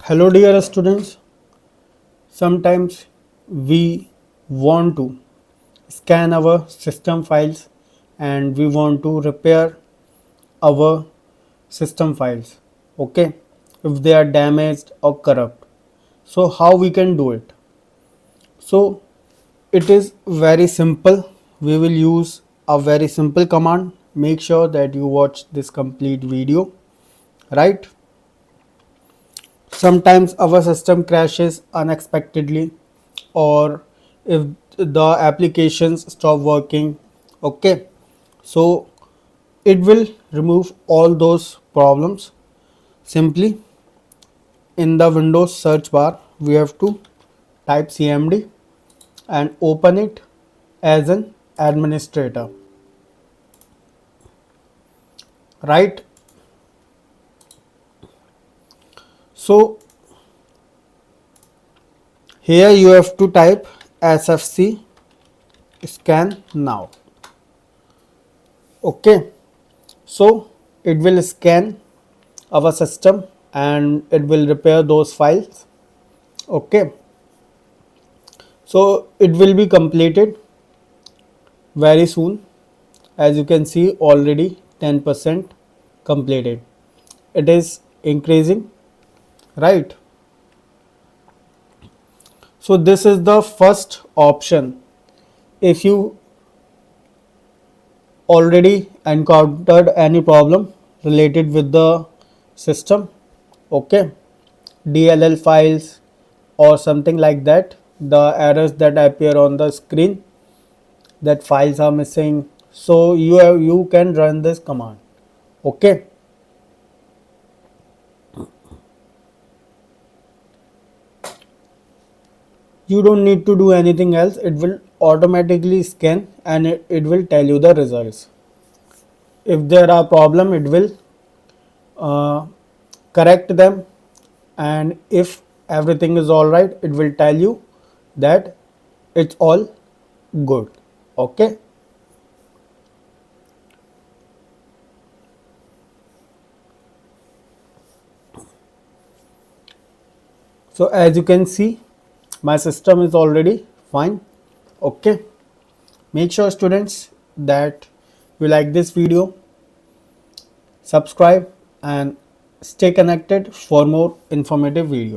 Hello, dear students. Sometimes we want to scan our system files and we want to repair our system files. Okay, if they are damaged or corrupt. So, how we can do it? So, it is very simple. We will use a very simple command. Make sure that you watch this complete video, right? Sometimes our system crashes unexpectedly, or if the applications stop working. Okay, so it will remove all those problems. Simply in the Windows search bar we have to type cmd and open it as an administrator, right? So here you have to type sfc scan now. Okay, so it will scan our system and it will repair those files. Okay, so it will be completed very soon. As you can see, already 10% completed. It is increasing, right? So this is the first option. If you already encountered any problem related with the system, okay, DLL files or something like that, the errors that appear on the screen, that files are missing, so you can run this command. Okay, you don't need to do anything else. It will automatically scan and it will tell you the results. If there are problem, it will uh, correct them, and if everything is all right, it will tell you that it's all good. Okay, so as you can see, my system is already fine. Okay, make sure students that you like this video, subscribe and stay connected for more informative videos.